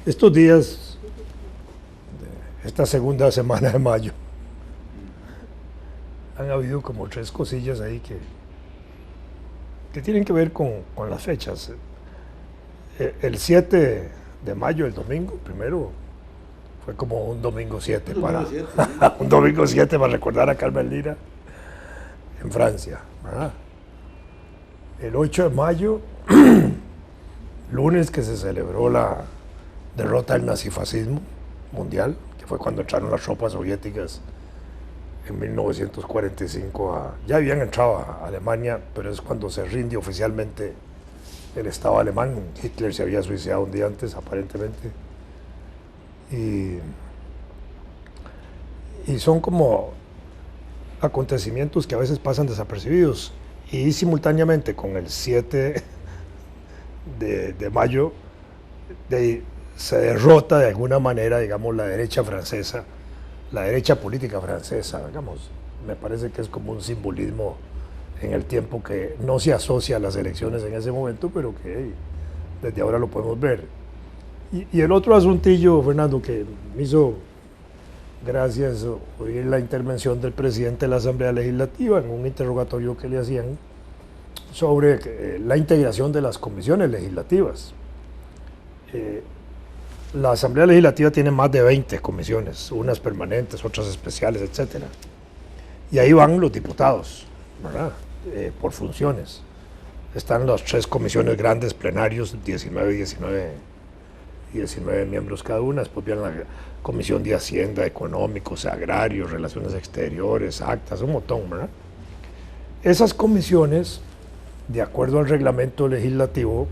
estos días, esta segunda semana de mayo, han habido como 3 cosillas ahí que tienen que ver con las fechas. El 7 de mayo, el domingo, primero, fue como un domingo 7 un domingo 7 para recordar a Carmen Lira en Francia, ¿verdad? El 8 de mayo, lunes, que se celebró la derrota del nazifascismo mundial, que fue cuando entraron las tropas soviéticas en 1945. Ya habían entrado a Alemania, pero es cuando se rinde oficialmente el Estado alemán. Hitler se había suicidado un día antes, aparentemente. Y son como acontecimientos que a veces pasan desapercibidos. Y simultáneamente con el 7 de mayo se derrota de alguna manera, digamos, la derecha francesa, la derecha política francesa, digamos. Me parece que es como un simbolismo en el tiempo que no se asocia a las elecciones en ese momento, pero que desde ahora lo podemos ver. Y el otro asuntillo, Fernando, que me hizo gracias oír la intervención del presidente de la Asamblea Legislativa en un interrogatorio que le hacían sobre la integración de las comisiones legislativas. La Asamblea Legislativa tiene más de 20 comisiones, unas permanentes, otras especiales, etc. Y ahí van los diputados, ¿verdad? Por funciones. Están las 3 comisiones grandes, plenarios, 19 miembros cada una. Después viene la Comisión de Hacienda, Económicos, Agrarios, Relaciones Exteriores, Actas, un montón, ¿verdad? Esas comisiones, de acuerdo al reglamento legislativo,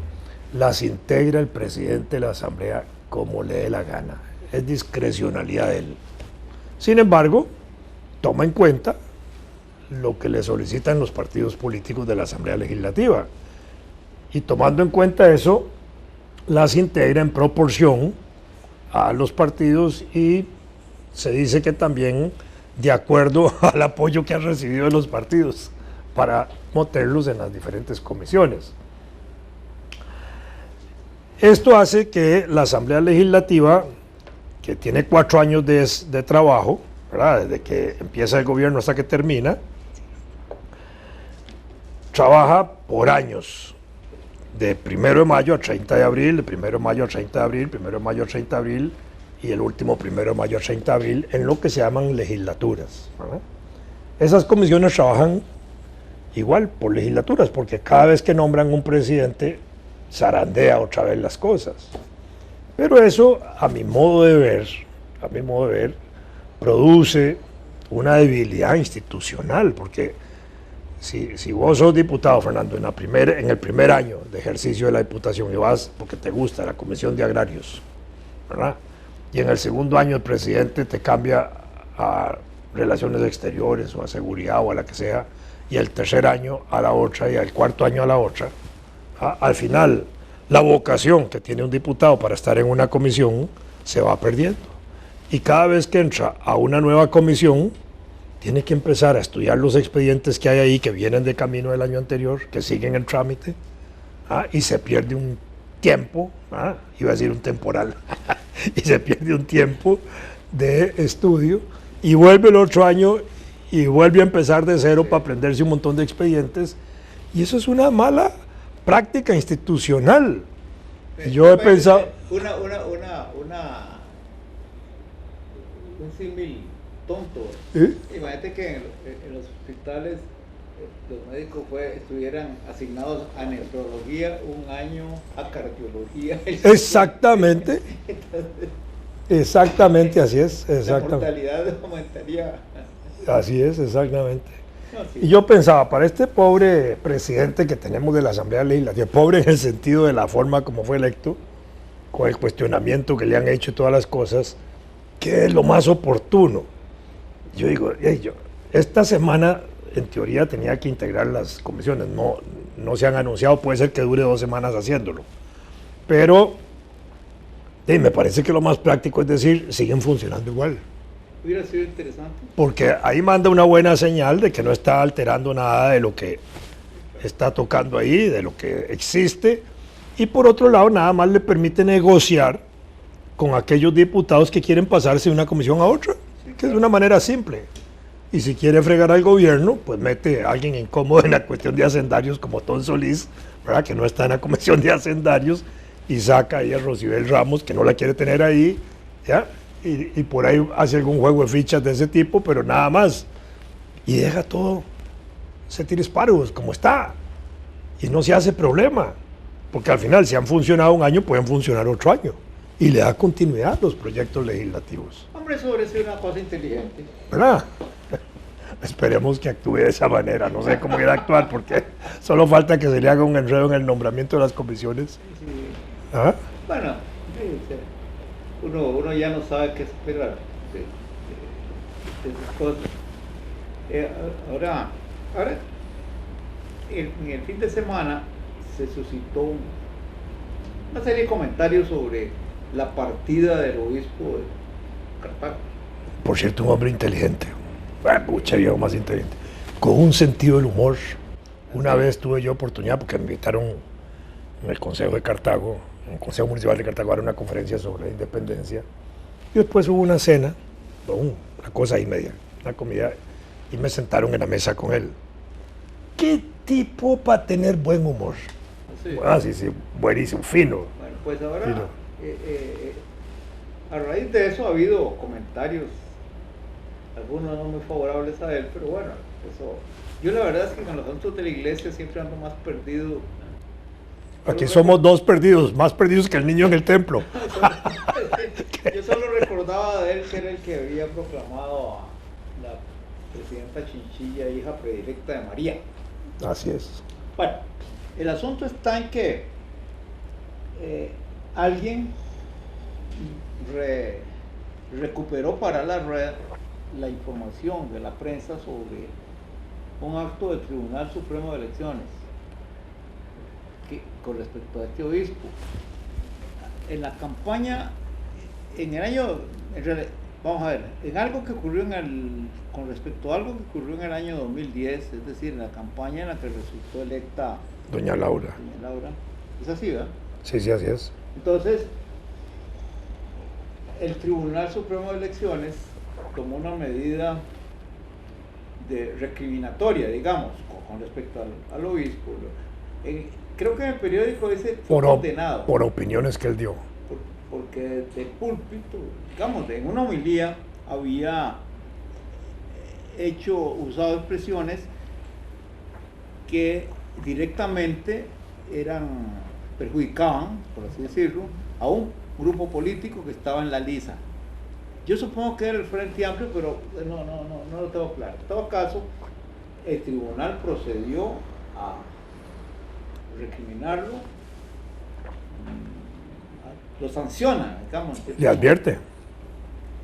las integra el presidente de la Asamblea como le dé la gana. Es discrecionalidad de él. Sin embargo, toma en cuenta lo que le solicitan los partidos políticos de la Asamblea Legislativa. Y tomando en cuenta eso, las integra en proporción a los partidos y se dice que también de acuerdo al apoyo que han recibido de los partidos para meterlos en las diferentes comisiones. Esto hace que la Asamblea Legislativa, que tiene 4 años de trabajo, ¿verdad?, desde que empieza el gobierno hasta que termina, trabaja por años, de 1 de mayo a 30 de abril, de 1 de mayo a 30 de abril, 1 de mayo a 30 de abril, y el último 1 de mayo a 30 de abril, en lo que se llaman legislaturas, ¿verdad? Esas comisiones trabajan igual por legislaturas, porque cada vez que nombran un presidente, zarandea otra vez las cosas. Pero eso, a mi modo de ver, produce una debilidad institucional, porque si vos sos diputado, Fernando, en el primer año de ejercicio de la diputación y vas porque te gusta la Comisión de Agrarios, ¿verdad?, y en el segundo año el presidente te cambia a Relaciones Exteriores o a Seguridad o a la que sea, y el tercer año a la otra y el cuarto año a la otra, al final la vocación que tiene un diputado para estar en una comisión se va perdiendo. Y cada vez que entra a una nueva comisión, tiene que empezar a estudiar los expedientes que hay ahí, que vienen de camino del año anterior, que siguen en trámite, y se pierde un tiempo, iba a decir un temporal, y se pierde un tiempo de estudio, y vuelve el otro año y vuelve a empezar de cero para aprenderse un montón de expedientes, y eso es una mala práctica institucional. Yo he pensado... un símil tonto. Imagínate que en los hospitales los médicos estuvieran asignados a nefrología un año, a cardiología. Exactamente. Exactamente, así es. La mortalidad aumentaría. Así es, exactamente. No, sí. Y yo pensaba, para este pobre presidente que tenemos de la Asamblea Legislativa, pobre en el sentido de la forma como fue electo, con el cuestionamiento que le han hecho todas las cosas, ¿qué es lo más oportuno? Yo digo, esta semana en teoría tenía que integrar las comisiones, no se han anunciado, puede ser que dure 2 semanas haciéndolo, pero me parece que lo más práctico es decir, siguen funcionando igual. Hubiera sido interesante. Porque ahí manda una buena señal de que no está alterando nada de lo que está tocando ahí, de lo que existe, Y por otro lado, nada más le permite negociar con aquellos diputados que quieren pasarse de una comisión a otra, que es de una manera simple. Y si quiere fregar al gobierno, pues mete a alguien incómodo en la cuestión de hacendarios como Tom Solís, ¿verdad? Que no está en la comisión de hacendarios, y saca ahí a Rosibel Ramos, que no la quiere tener ahí, ¿ya? Y por ahí hace algún juego de fichas de ese tipo, pero nada más. Y deja todo ese tirisparos como está. Y no se hace problema, porque al final, si han funcionado un año, pueden funcionar otro año. Y le da continuidad a los proyectos legislativos. Hombre, eso hubiera sido una cosa inteligente. ¿Verdad? Esperemos que actúe de esa manera. No sé cómo ir a actuar, porque solo falta que se le haga un enredo en el nombramiento de las comisiones. Sí. ¿Ah? Bueno, uno ya no sabe qué esperar de esas cosas. Ahora en el fin de semana se suscitó una serie de comentarios sobre la partida del obispo de Cartago. Por cierto, un hombre inteligente. Pucha, viejo más inteligente. Con un sentido del humor. Una vez tuve yo oportunidad, porque me invitaron en el Consejo de Cartago, en el Consejo Municipal de Cartago, a dar una conferencia sobre la independencia. Y después hubo una cena, una cosa ahí media, una comida, y me sentaron en la mesa con él. ¿Qué tipo para tener buen humor? Sí. Sí, buenísimo, fino. Bueno, pues ahora, Fino. A raíz de eso ha habido comentarios, algunos no muy favorables a él, pero bueno, eso. Yo la verdad es que con los asuntos de la iglesia siempre ando más perdido. Aquí somos dos perdidos, más perdidos que el niño en el templo. Yo solo recordaba de él que era el que había proclamado a la presidenta Chinchilla, hija predilecta de María. Así es. Bueno, el asunto está en que alguien recuperó para la red la información de la prensa sobre un acto del Tribunal Supremo de Elecciones con respecto a este obispo. En la campaña, en el año, vamos a ver, en algo que ocurrió con respecto a algo que ocurrió en el año 2010, es decir, en la campaña en la que resultó electa Doña Laura. ¿Es así, verdad? Sí, así es. Entonces, el Tribunal Supremo de Elecciones tomó una medida recriminatoria, digamos, con respecto al obispo. Creo que en el periódico dice fue condenado. Por opiniones que él dio. Porque del púlpito, digamos, en una homilía había usado expresiones que directamente perjudicaban, por así decirlo, a un grupo político que estaba en la lisa. Yo supongo que era el Frente Amplio, pero no lo tengo claro. En todo caso, el tribunal procedió a recriminarlo, lo sanciona, digamos. Le advierte.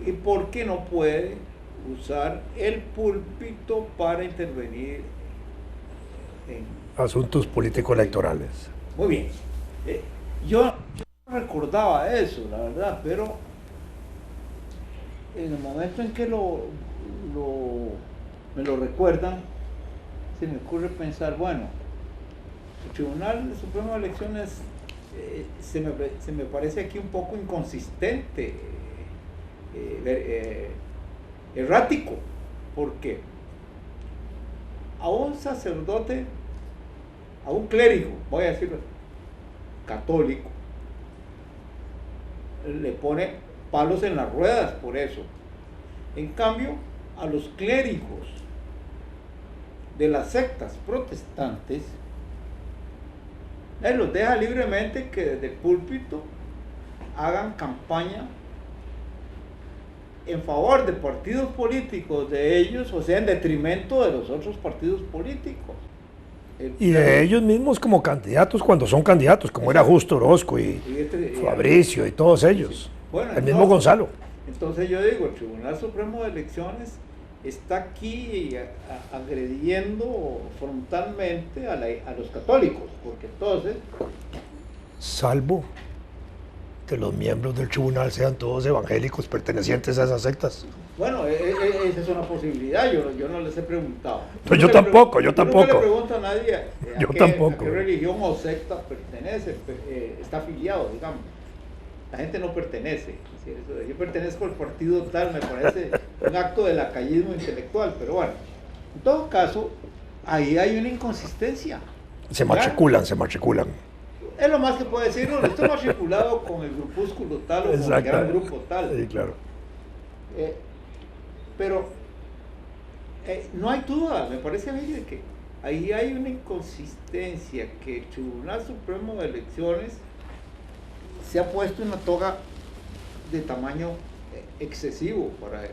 ¿Y por qué no puede usar el púlpito para intervenir en asuntos político-electorales? Muy bien. Yo no recordaba eso, la verdad, pero en el momento en que me lo recuerdan, se me ocurre pensar, bueno, el Tribunal Supremo de Elecciones se me parece aquí un poco inconsistente, errático, porque a un sacerdote, a un clérigo, voy a decirlo, católico, le pone palos en las ruedas por eso. En cambio, a los clérigos de las sectas protestantes, él los deja libremente que desde el púlpito hagan campaña en favor de partidos políticos de ellos, o sea, en detrimento de los otros partidos políticos. Y de ellos mismos como candidatos cuando son candidatos, como era Justo Orozco y Fabricio y todos ellos. Sí. Bueno, el mismo Gonzalo. Entonces yo digo, el Tribunal Supremo de Elecciones está aquí agrediendo frontalmente a los católicos, porque entonces... Salvo que los miembros del tribunal sean todos evangélicos pertenecientes a esas sectas. Bueno, esa es una posibilidad, yo no les he preguntado. Pues yo tampoco. Yo nunca le pregunto a nadie Yo a tampoco. qué religión o secta pertenece, está afiliado, digamos. La gente no pertenece. ¿Sí? Eso de, yo pertenezco al partido tal, me parece un acto de lacayismo intelectual, pero bueno, en todo caso, ahí hay una inconsistencia. Se matriculan. Es lo más que puede decir, no, estoy matriculado con el grupúsculo tal o con el gran grupo tal. Sí, claro. Pero no hay duda, me parece a mí de que ahí hay una inconsistencia, que el Tribunal Supremo de Elecciones se ha puesto una toga de tamaño excesivo para él.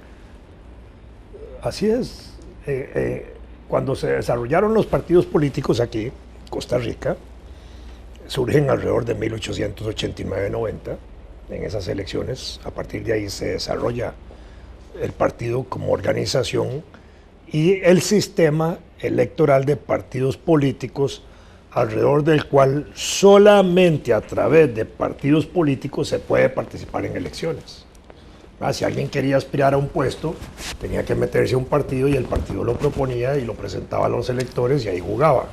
Así es. Cuando se desarrollaron los partidos políticos aquí, en Costa Rica, surgen alrededor de 1889-90, en esas elecciones. A partir de ahí se desarrolla el partido como organización y el sistema electoral de partidos políticos, alrededor del cual solamente a través de partidos políticos se puede participar en elecciones. Si alguien quería aspirar a un puesto, tenía que meterse a un partido y el partido lo proponía y lo presentaba a los electores y ahí jugaba.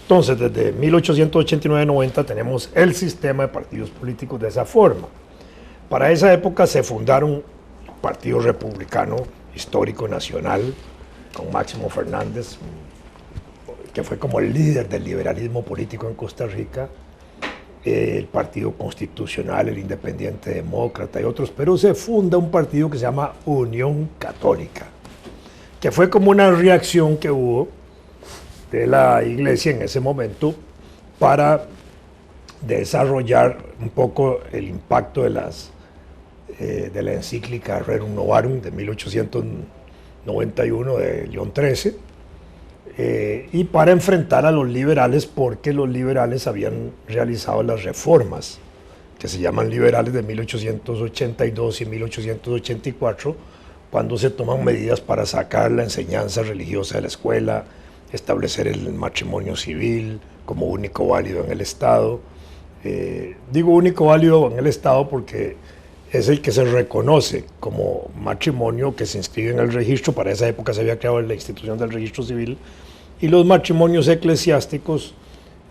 Entonces, desde 1889-90 tenemos el sistema de partidos políticos de esa forma. Para esa época se fundaron Partido Republicano Histórico Nacional, con Máximo Fernández, que fue como el líder del liberalismo político en Costa Rica, el Partido Constitucional, el Independiente Demócrata y otros, pero se funda un partido que se llama Unión Católica, que fue como una reacción que hubo de la Iglesia en ese momento para desarrollar un poco el impacto de la encíclica Rerum Novarum de 1891 de León XIII, y para enfrentar a los liberales, porque los liberales habían realizado las reformas que se llaman liberales de 1882 y 1884, cuando se toman medidas para sacar la enseñanza religiosa de la escuela, establecer el matrimonio civil como único válido en el Estado. Digo único válido en el Estado porque es el que se reconoce como matrimonio, que se inscribe en el registro. Para esa época se había creado la institución del registro civil, y los matrimonios eclesiásticos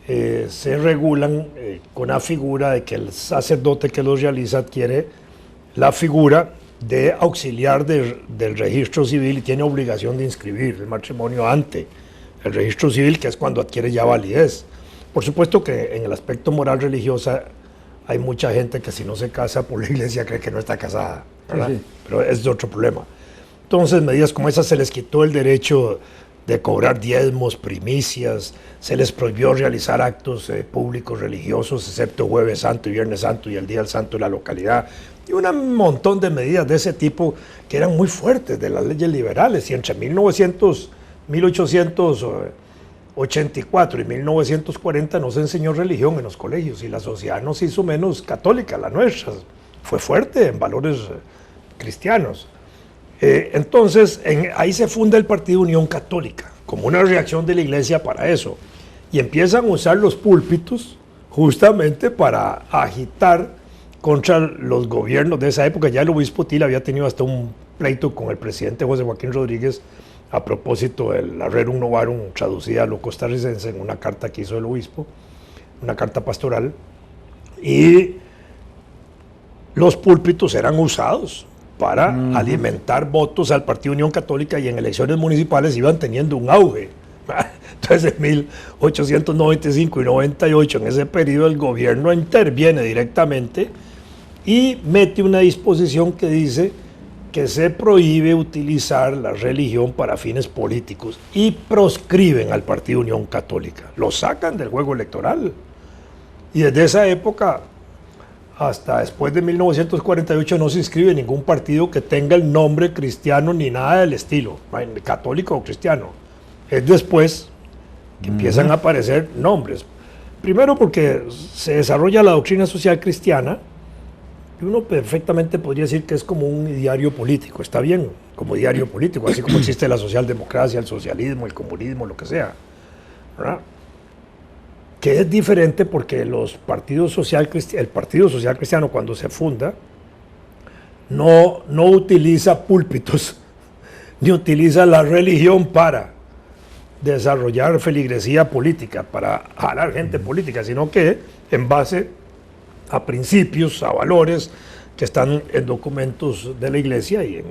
se regulan con la figura de que el sacerdote que los realiza adquiere la figura de auxiliar del registro civil y tiene obligación de inscribir el matrimonio ante el registro civil, que es cuando adquiere ya validez. Por supuesto que en el aspecto moral religiosa hay mucha gente que si no se casa por la iglesia cree que no está casada, ¿verdad? Sí. Pero es otro problema. Entonces, medidas como esas, se les quitó el derecho de cobrar diezmos, primicias, se les prohibió realizar actos públicos religiosos, excepto Jueves Santo y Viernes Santo y el Día del Santo de la localidad, y un montón de medidas de ese tipo que eran muy fuertes de las leyes liberales. Y entre 1884 y 1940 no se enseñó religión en los colegios y la sociedad nos hizo menos católica, la nuestra. Fue fuerte en valores cristianos. Entonces, ahí se funda el Partido Unión Católica, como una reacción de la iglesia para eso. Y empiezan a usar los púlpitos justamente para agitar contra los gobiernos de esa época. Ya el obispo Tila había tenido hasta un pleito con el presidente José Joaquín Rodríguez a propósito de la Rerum Novarum, traducida a lo costarricense en una carta que hizo el obispo, una carta pastoral, y los púlpitos eran usados para alimentar votos al Partido Unión Católica, y en elecciones municipales iban teniendo un auge. Entonces, en 1895 y 98, en ese periodo, el gobierno interviene directamente y mete una disposición que dice que se prohíbe utilizar la religión para fines políticos y proscriben al Partido Unión Católica. Lo sacan del juego electoral. Y desde esa época hasta después de 1948 no se inscribe ningún partido que tenga el nombre cristiano ni nada del estilo, católico o cristiano. Es después que empiezan a aparecer nombres. Primero porque se desarrolla la doctrina social cristiana, y uno perfectamente podría decir que es como un diario político, está bien, como diario político, así como existe la socialdemocracia, el socialismo, el comunismo, lo que sea, ¿verdad? Que es diferente porque el Partido Social Cristiano, cuando se funda, no utiliza púlpitos ni utiliza la religión para desarrollar feligresía política, para jalar gente política, sino que en base a principios, a valores que están en documentos de la Iglesia y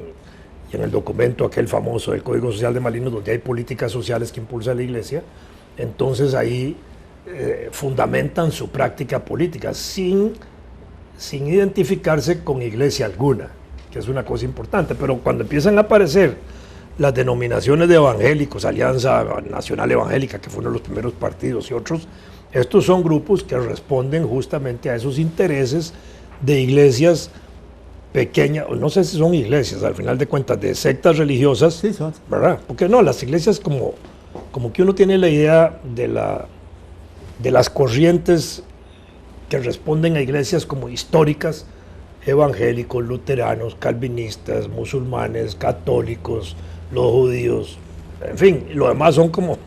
en el documento aquel famoso del Código Social de Malinos, donde hay políticas sociales que impulsa la Iglesia. Entonces ahí fundamentan su práctica política sin identificarse con iglesia alguna, que es una cosa importante. Pero cuando empiezan a aparecer las denominaciones de evangélicos, Alianza Nacional Evangélica, que fue uno de los primeros partidos, y otros, estos son grupos que responden justamente a esos intereses de iglesias pequeñas, no sé si son iglesias, al final de cuentas, de sectas religiosas, Sí, son. ¿verdad? Porque no, las iglesias como que uno tiene la idea de las corrientes que responden a iglesias como históricas, evangélicos, luteranos, calvinistas, musulmanes, católicos, los judíos, en fin, lo demás son como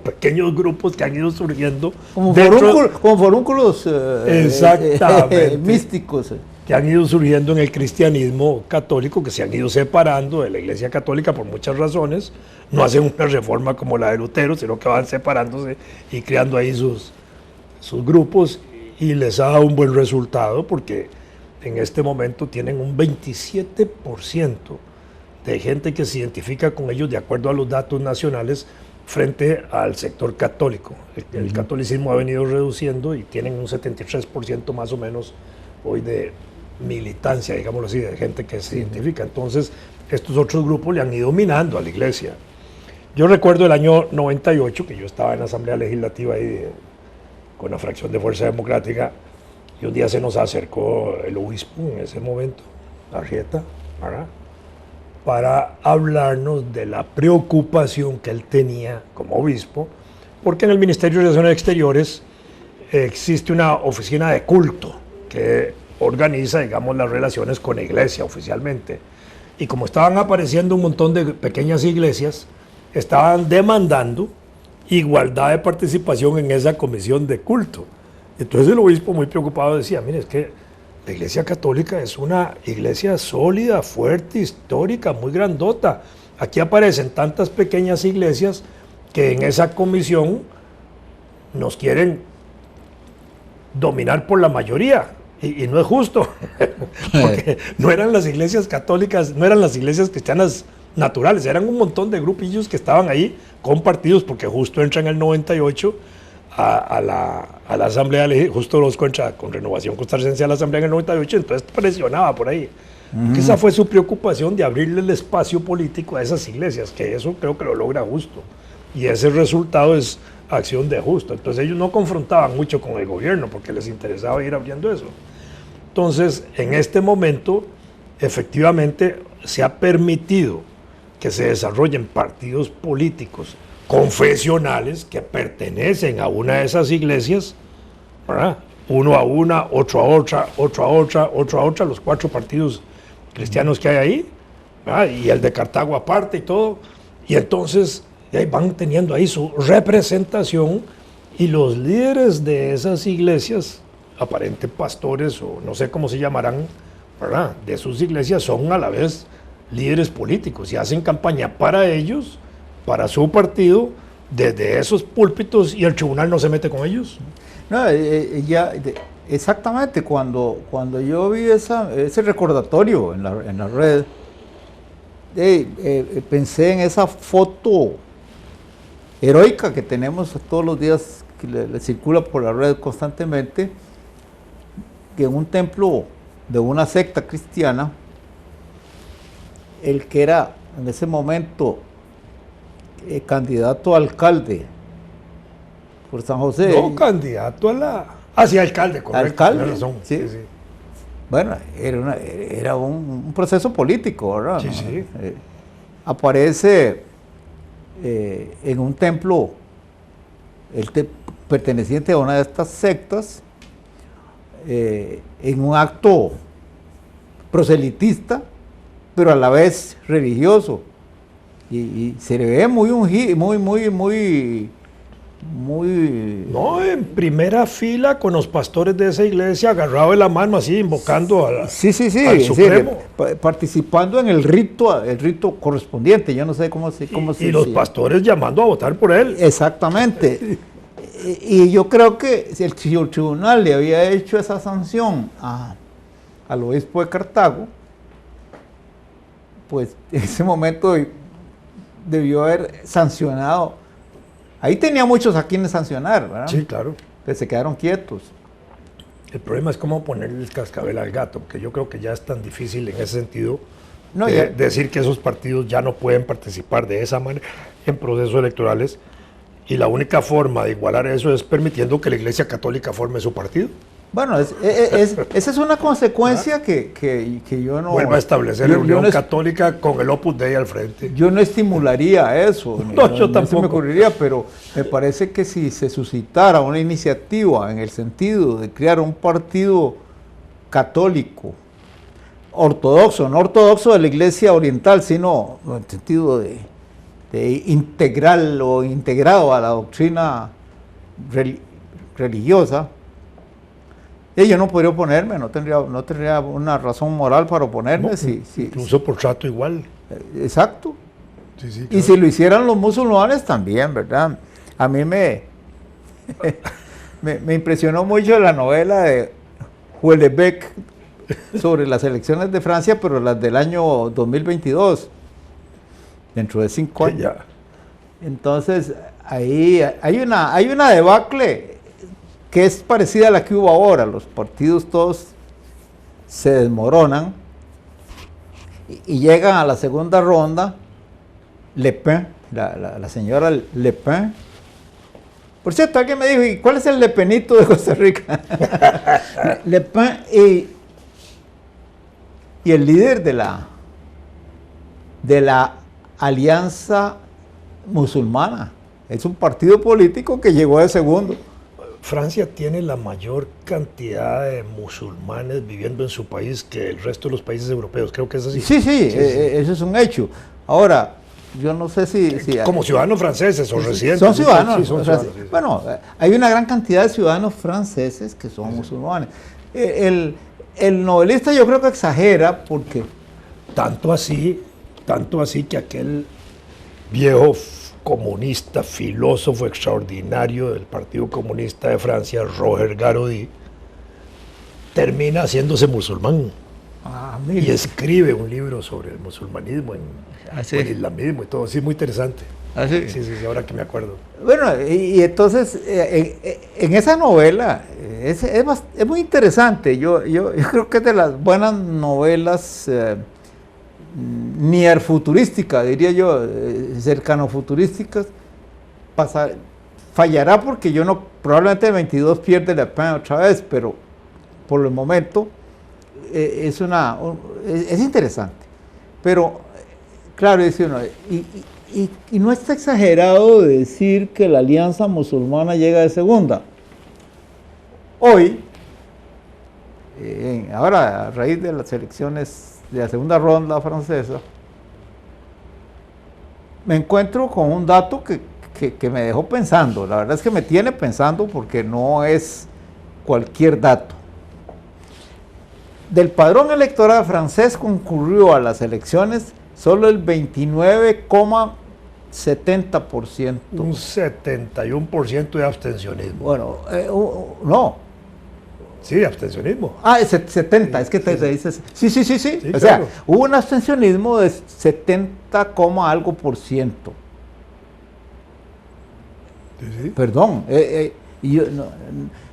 pequeños grupos que han ido surgiendo Como dentro, forúnculos exactamente, místicos. que han ido surgiendo en el cristianismo católico, que se han ido separando de la Iglesia Católica por muchas razones. No hacen una reforma como la de Lutero, sino que van separándose y creando ahí sus grupos, y les ha dado un buen resultado porque en este momento tienen un 27% de gente que se identifica con ellos de acuerdo a los datos nacionales frente al sector católico. El catolicismo ha venido reduciendo y tienen un 73% más o menos hoy de militancia, digámoslo así, de gente que se identifica. Entonces, estos otros grupos le han ido minando a la iglesia. Yo recuerdo el año 98, que yo estaba en la Asamblea Legislativa ahí con la fracción de Fuerza Democrática, y un día se nos acercó el obispo en ese momento, Arrieta, ¿verdad?, para hablarnos de la preocupación que él tenía como obispo, porque en el Ministerio de Relaciones Exteriores existe una oficina de culto que organiza, digamos, las relaciones con la iglesia oficialmente. Y como estaban apareciendo un montón de pequeñas iglesias, estaban demandando igualdad de participación en esa comisión de culto. Entonces el obispo, muy preocupado, decía: mire, es que la Iglesia Católica es una iglesia sólida, fuerte, histórica, muy grandota. Aquí aparecen tantas pequeñas iglesias que en esa comisión nos quieren dominar por la mayoría. Y no es justo, porque no eran las iglesias católicas, no eran las iglesias cristianas naturales, eran un montón de grupillos que estaban ahí compartidos, porque justo entra en el 98 a la Asamblea Legislativa, justo los entra con Renovación Costarricense a la Asamblea en el 98, entonces presionaba por ahí. Esa fue su preocupación, de abrirle el espacio político a esas iglesias, que eso creo que lo logra Justo, y ese resultado es acción de Justo. Entonces ellos no confrontaban mucho con el gobierno porque les interesaba ir abriendo eso. Entonces, en este momento, efectivamente, se ha permitido que se desarrollen partidos políticos confesionales que pertenecen a una de esas iglesias, ¿verdad?, uno a una, otro a otra, otro a otra, otro a otra, los 4 partidos cristianos que hay ahí, ¿verdad?, y el de Cartago aparte y todo, y entonces ahí van teniendo ahí su representación, y los líderes de esas iglesias, aparentes pastores o no sé cómo se llamarán, ¿verdad?, de sus iglesias, son a la vez líderes políticos y hacen campaña para ellos, para su partido, desde esos púlpitos, y el tribunal no se mete con ellos. No, exactamente, cuando yo vi ese recordatorio en la red, pensé en esa foto heroica que tenemos todos los días, que le circula por la red constantemente, que en un templo de una secta cristiana, el que era en ese momento candidato a alcalde por San José. No, candidato a la... Ah, sí, alcalde, correcto. Alcalde, tienes razón. sí. Sí, sí. Bueno, era un proceso político, ¿verdad? Sí, ¿no? sí. Aparece en un templo, perteneciente a una de estas sectas, en un acto proselitista, pero a la vez religioso, y se le ve muy muy... No, en primera fila con los pastores de esa iglesia, agarrado de la mano así, invocando al Supremo. Participando en el rito correspondiente, yo no sé cómo se... Y los pastores llamando a votar por él. Exactamente. Y yo creo que si el tribunal le había hecho esa sanción al obispo de Cartago, pues en ese momento debió haber sancionado. Ahí tenía muchos a quienes sancionar, ¿verdad? Sí, claro. Pero se quedaron quietos. El problema es cómo ponerle el cascabel al gato, porque yo creo que ya es tan difícil en ese sentido decir que esos partidos ya no pueden participar de esa manera en procesos electorales, y la única forma de igualar eso es permitiendo que la Iglesia Católica forme su partido. Bueno, esa es una consecuencia que yo no... Vuelva a establecer la Unión Católica con el Opus Dei al frente. Yo no estimularía eso. Yo tampoco. No se me ocurriría, pero me parece que si se suscitara una iniciativa en el sentido de crear un partido católico, ortodoxo, no ortodoxo de la Iglesia Oriental, sino en el sentido de integral o integrado a la doctrina religiosa, yo no podría oponerme, no tendría una razón moral para oponerme. No, incluso por trato igual. Exacto. Sí, claro. Y si lo hicieran los musulmanes también, ¿verdad? A mí me impresionó mucho la novela de Houellebecq sobre las elecciones de Francia, pero las del año 2022, dentro de 5 años. Ya. Entonces, ahí hay una debacle que es parecida a la que hubo ahora. Los partidos todos se desmoronan y llegan a la segunda ronda. Le Pen, la señora Le Pen. Por cierto, alguien me dijo, ¿y cuál es el Le Penito de Costa Rica? Le Pen y el líder de la Alianza Musulmana. Es un partido político que llegó de segundo. Francia tiene la mayor cantidad de musulmanes viviendo en su país que el resto de los países europeos. Creo que es así. Sí, eso es un hecho. Ahora, yo no sé si como ciudadanos franceses o residentes. Son ciudadanos. Sí, son ciudadanos. Bueno, hay una gran cantidad de ciudadanos franceses que son musulmanes. El novelista yo creo que exagera porque... Tanto así que aquel viejo comunista, filósofo extraordinario del Partido Comunista de Francia, Roger Garaudy, termina haciéndose musulmán. Y escribe un libro sobre el musulmanismo, el islamismo y todo. Sí, muy interesante. Sí, ahora que me acuerdo. Bueno, y entonces, en esa novela, es muy interesante. Yo creo que es de las buenas novelas futurísticas, diría yo, cercano-futurísticas. Fallará porque probablemente el 22 pierde la pena otra vez, pero por el momento es interesante. Pero, claro, dice uno, y no está exagerado decir que la Alianza Musulmana llega de segunda. Hoy, ahora a raíz de las elecciones de la segunda ronda francesa, me encuentro con un dato que me dejó pensando. La verdad es que me tiene pensando porque no es cualquier dato. Del padrón electoral francés concurrió a las elecciones solo el 29,70%. Un 71% de abstencionismo. Bueno, no. Sí, abstencionismo. 70, es que te dices. Sí. O sea, claro. Hubo un abstencionismo de 70, algo por ciento. Sí. Perdón.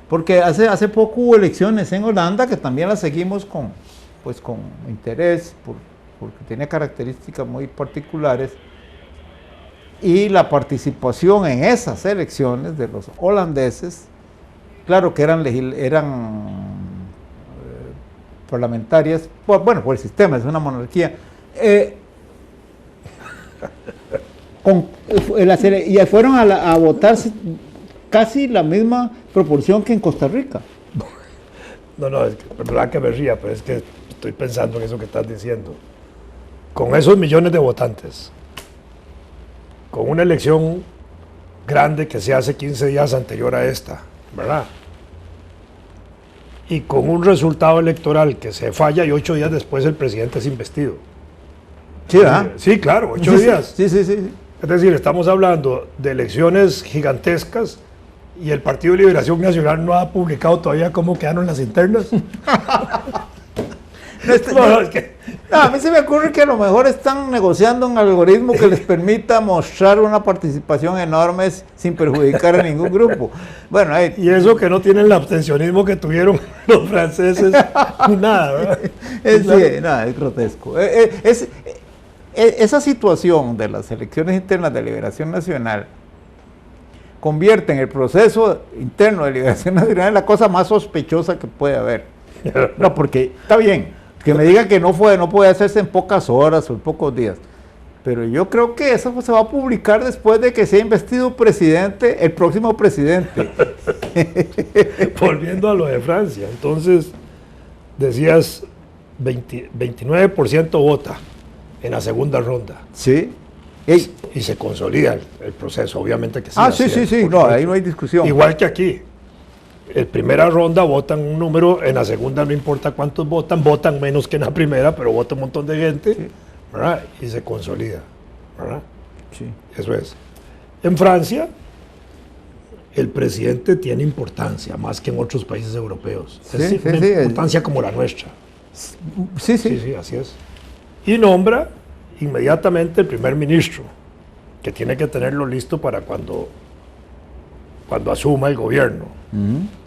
Porque hace poco hubo elecciones en Holanda que también las seguimos con interés, porque tiene características muy particulares. Y la participación en esas elecciones de los holandeses, claro que eran parlamentarias, por el sistema, es una monarquía, y fueron a votar casi la misma proporción que en Costa Rica. No, es verdad que me ría, pero es que estoy pensando en eso que estás diciendo. Con esos millones de votantes, con una elección grande que se hace 15 días anterior a esta, ¿verdad? Y con un resultado electoral que se falla y 8 días después el presidente es investido. Sí, ¿verdad? Sí, claro, 8 días. Sí. Es decir, estamos hablando de elecciones gigantescas y el Partido de Liberación Nacional no ha publicado todavía cómo quedaron las internas. A mí se me ocurre que a lo mejor están negociando un algoritmo que les permita mostrar una participación enorme sin perjudicar a ningún grupo. Bueno, y eso que no tienen el abstencionismo que tuvieron los franceses, nada, ¿verdad? Es grotesco. Esa situación de las elecciones internas de Liberación Nacional convierte en el proceso interno de Liberación Nacional en la cosa más sospechosa que puede haber. No, porque está bien que me digan que no puede hacerse en pocas horas o en pocos días, pero yo creo que eso se va a publicar después de que sea investido presidente, el próximo presidente. Volviendo a lo de Francia, entonces decías 29% vota en la segunda ronda. Sí. Y se consolida el proceso, obviamente que sí. Sí, no, ahí no hay discusión. Igual que aquí. En primera ronda votan un número, en la segunda no importa cuántos votan menos que en la primera, pero vota un montón de gente, sí, ¿verdad? Y se consolida, ¿verdad? Sí. Eso es. En Francia, el presidente tiene importancia, más que en otros países europeos. Sí, es una importancia como la nuestra. Sí, así es. Y nombra inmediatamente el primer ministro, que tiene que tenerlo listo para cuando asuma el gobierno.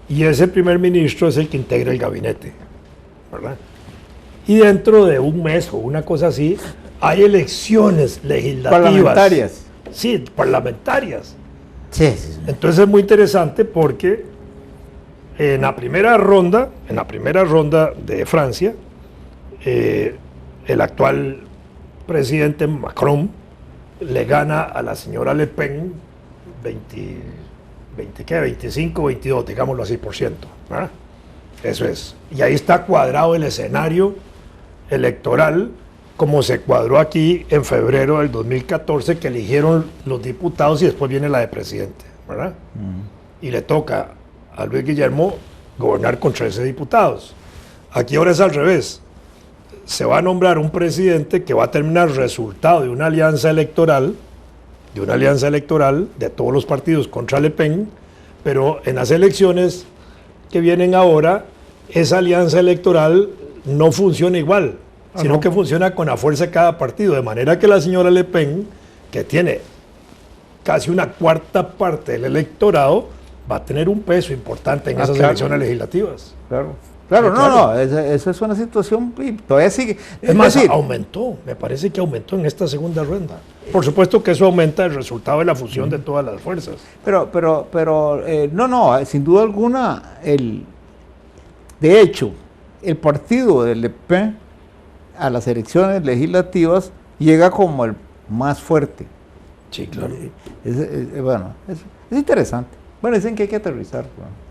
Y ese primer ministro es el que integra el gabinete, ¿verdad? Y dentro de un mes o una cosa así, hay elecciones legislativas. Parlamentarias. Sí, parlamentarias. Sí. Entonces es muy interesante porque en la primera ronda de Francia, el actual presidente Macron le gana a la señora Le Pen 25, 22, digámoslo así, %, ¿verdad? Eso es. Y ahí está cuadrado el escenario electoral como se cuadró aquí en febrero del 2014, que eligieron los diputados y después viene la de presidente, ¿verdad? Y le toca a Luis Guillermo gobernar con 13 diputados. Aquí ahora es al revés. Se va a nombrar un presidente que va a terminar resultado de una alianza electoral de todos los partidos contra Le Pen, pero en las elecciones que vienen ahora, esa alianza electoral no funciona igual, sino que funciona con la fuerza de cada partido, de manera que la señora Le Pen, que tiene casi una cuarta parte del electorado, va a tener un peso importante en esas elecciones legislativas. Claro, esa es una situación, todavía sigue. Es más, aumentó, me parece que aumentó en esta segunda ronda. Por supuesto que eso aumenta el resultado de la fusión de todas las fuerzas. Pero sin duda alguna, de hecho, el partido de Le Pen a las elecciones legislativas llega como el más fuerte. Sí, claro. Es interesante. Bueno, dicen que hay que aterrizar. Bueno.